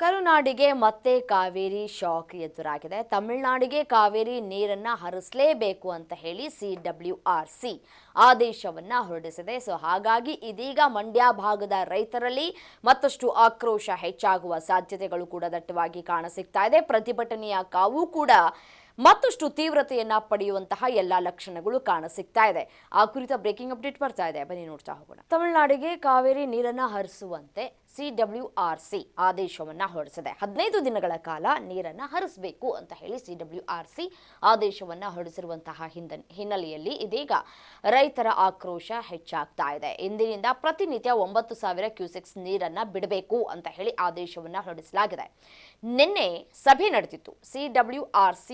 ಕರುನಾಡಿಗೆ ಮತ್ತೆ ಕಾವೇರಿ ಶಾಕ್ ಎದುರಾಗಿದೆ. ತಮಿಳುನಾಡಿಗೆ ಕಾವೇರಿ ನೀರನ್ನ ಹರಿಸಲೇಬೇಕು ಅಂತ ಹೇಳಿ CWRC ಆದೇಶವನ್ನ ಹೊರಡಿಸಿದೆ. ಹಾಗಾಗಿ ಇದೀಗ ಮಂಡ್ಯ ಭಾಗದ ರೈತರಲ್ಲಿ ಮತ್ತಷ್ಟು ಆಕ್ರೋಶ ಹೆಚ್ಚಾಗುವ ಸಾಧ್ಯತೆಗಳು ಕೂಡ ದಟ್ಟವಾಗಿ ಕಾಣಸಿಗ್ತಾ ಇದೆ. ಪ್ರತಿಭಟನೆಯ ಕಾವು ಕೂಡ ಮತ್ತಷ್ಟು ತೀವ್ರತೆಯನ್ನ ಪಡೆಯುವಂತಹ ಎಲ್ಲಾ ಲಕ್ಷಣಗಳು ಕಾಣಸಿಗ್ತಾ ಇದೆ. ಆ ಕುರಿತ ಬ್ರೇಕಿಂಗ್ ಅಪ್ಡೇಟ್ ಬರ್ತಾ ಇದೆ, ಬನ್ನಿ ನೋಡ್ತಾ ಹೋಗೋಣ. ತಮಿಳುನಾಡಿಗೆ ಕಾವೇರಿ ನೀರನ್ನ ಹರಿಸುವಂತೆ CWRC ಆದೇಶವನ್ನ ಹೊರಡಿಸಿದೆ. 15 ದಿನಗಳ ಕಾಲ ನೀರನ್ನ ಹರಿಸಬೇಕು ಅಂತ ಹೇಳಿ CWRC ಆದೇಶವನ್ನ ಹೊರಡಿಸಿರುವಂತಹ ಹಿನ್ನೆಲೆಯಲ್ಲಿ ಇದೀಗ ರೈತರ ಆಕ್ರೋಶ ಹೆಚ್ಚಾಗ್ತಾ ಇದೆ. ಇಂದಿನಿಂದ ಪ್ರತಿನಿತ್ಯ 9,000 ಕ್ಯೂಸೆಕ್ಸ್ ನೀರನ್ನ ಬಿಡಬೇಕು ಅಂತ ಹೇಳಿ ಆದೇಶವನ್ನ ಹೊರಡಿಸಲಾಗಿದೆ. ನಿನ್ನೆ ಸಭೆ ನಡೆದಿತ್ತು. CWRC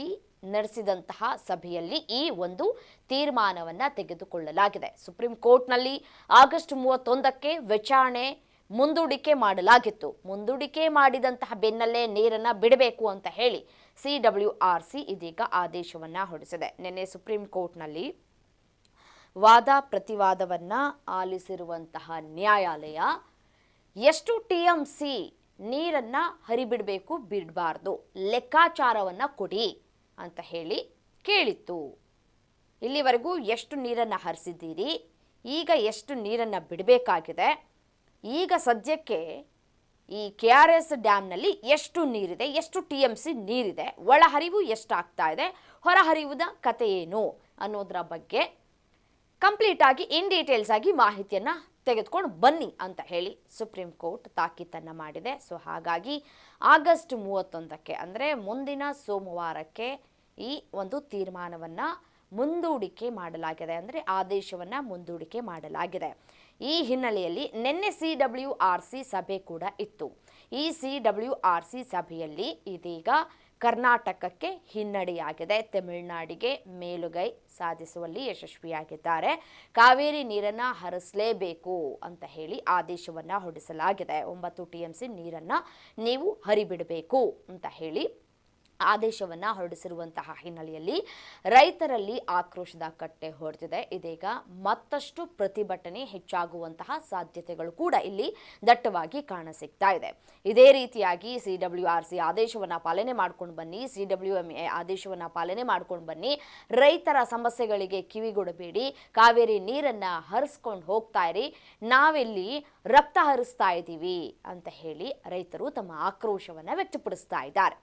ನಡೆಸಿದಂತಹ ಸಭೆಯಲ್ಲಿ ಈ ಒಂದು ತೀರ್ಮಾನವನ್ನ ತೆಗೆದುಕೊಳ್ಳಲಾಗಿದೆ. ಸುಪ್ರೀಂ ಕೋರ್ಟ್ನಲ್ಲಿ ಆಗಸ್ಟ್ 31ಕ್ಕೆ ವಿಚಾರಣೆ ಮುಂದೂಡಿಕೆ ಮಾಡಲಾಗಿತ್ತು. ಮುಂದೂಡಿಕೆ ಮಾಡಿದಂತಹ ಬೆನ್ನಲ್ಲೇ ನೀರನ್ನ ಬಿಡಬೇಕು ಅಂತ ಹೇಳಿ CWRC ಇದೀಗ ಆದೇಶವನ್ನ ಹೊರಡಿಸಿದೆ. ನಿನ್ನೆ ಸುಪ್ರೀಂ ಕೋರ್ಟ್ನಲ್ಲಿ ವಾದ ಪ್ರತಿವಾದವನ್ನ ಆಲಿಸಿರುವಂತಹ ನ್ಯಾಯಾಲಯ ಎಷ್ಟು TMC ನೀರನ್ನ ಹರಿಬಿಡಬೇಕು, ಬಿಡಬಾರ್ದು, ಲೆಕ್ಕಾಚಾರವನ್ನ ಕೊಡಿ ಅಂತ ಹೇಳಿ ಕೇಳಿತ್ತು. ಇಲ್ಲಿವರೆಗೂ ಎಷ್ಟು ನೀರನ್ನ ಹರಿಸಿದ್ದೀರಿ, ಈಗ ಎಷ್ಟು ನೀರನ್ನ ಬಿಡಬೇಕಾಗಿದೆ, ಈಗ ಸದ್ಯಕ್ಕೆ ಈ KRS ಡ್ಯಾಮ್ನಲ್ಲಿ ಎಷ್ಟು ನೀರಿದೆ, ಎಷ್ಟು TMC ನೀರಿದೆ, ಒಳಹರಿವು ಎಷ್ಟಾಗ್ತಾ ಇದೆ, ಹೊರಹರಿವುದ ಕತೆ ಏನು ಅನ್ನೋದರ ಬಗ್ಗೆ ಕಂಪ್ಲೀಟ್ ಆಗಿ ಇನ್ ಡೀಟೇಲ್ಸ್ ಆಗಿ ಮಾಹಿತಿಯನ್ನ ತೆಗೆದುಕೊಂಡು ಬನ್ನಿ ಅಂತ ಹೇಳಿ ಸುಪ್ರೀಂ ಕೋರ್ಟ್ ತಾಕೀತನ್ನ ಮಾಡಿದೆ. ಹಾಗಾಗಿ ಆಗಸ್ಟ್ 31ಕ್ಕೆ ಅಂದರೆ ಮುಂದಿನ ಸೋಮವಾರಕ್ಕೆ ಈ ಒಂದು ತೀರ್ಮಾನವನ್ನ ಮುಂದೂಡಿಕೆ ಮಾಡಲಾಗಿದೆ, ಅಂದರೆ ಆದೇಶವನ್ನ ಮುಂದೂಡಿಕೆ ಮಾಡಲಾಗಿದೆ. ಈ ಹಿನ್ನೆಲೆಯಲ್ಲಿ ನಿನ್ನೆ CWRC ಸಭೆ ಕೂಡ ಇತ್ತು. ಈ CWRC ಸಭೆಯಲ್ಲಿ ಇದೀಗ ಕರ್ನಾಟಕಕ್ಕೆ ಹಿನ್ನಡೆಯಾಗಿದೆ. ತಮಿಳುನಾಡಿಗೆ ಮೇಲುಗೈ ಸಾಧಿಸುವಲ್ಲಿ ಯಶಸ್ವಿಯಾಗಿದ್ದಾರೆ. ಕಾವೇರಿ ನೀರನ್ನ ಹರಿಸಲೇಬೇಕು ಅಂತ ಹೇಳಿ ಆದೇಶವನ್ನ ಹೊರಡಿಸಲಾಗಿದೆ. 9 TMC ನೀರನ್ನ ನೀವು ಹರಿಬಿಡಬೇಕು ಅಂತ ಹೇಳಿ ಆದೇಶವನ್ನ ಹೊರಡಿಸಿರುವಂತಹ ಹಿನ್ನೆಲೆಯಲ್ಲಿ ರೈತರಲ್ಲಿ ಆಕ್ರೋಶದ ಕಟ್ಟೆ ಹೊಡೆದಿದೆ. ಇದೀಗ ಮತ್ತಷ್ಟು ಪ್ರತಿಭಟನೆ ಹೆಚ್ಚಾಗುವಂತಹ ಸಾಧ್ಯತೆಗಳು ಕೂಡ ಇಲ್ಲಿ ದಟ್ಟವಾಗಿ ಕಾಣಸಿಗ್ತಾ ಇದೆ. ಇದೇ ರೀತಿಯಾಗಿ CWRC ಆದೇಶವನ್ನ ಪಾಲನೆ ಮಾಡ್ಕೊಂಡು ಬನ್ನಿ, CWMA ಆದೇಶವನ್ನ ಪಾಲನೆ ಮಾಡ್ಕೊಂಡು ಬನ್ನಿ, ರೈತರ ಸಮಸ್ಯೆಗಳಿಗೆ ಕಿವಿಗೊಡಬೇಡಿ, ಕಾವೇರಿ ನೀರನ್ನ ಹರಿಸ್ಕೊಂಡು ಹೋಗ್ತಾ ಇರಿ, ನಾವಿಲ್ಲಿ ರಕ್ತ ಹರಿಸ್ತಾ ಇದ್ದೀವಿ ಅಂತ ಹೇಳಿ ರೈತರು ತಮ್ಮ ಆಕ್ರೋಶವನ್ನ ವ್ಯಕ್ತಪಡಿಸ್ತಾ ಇದ್ದಾರೆ.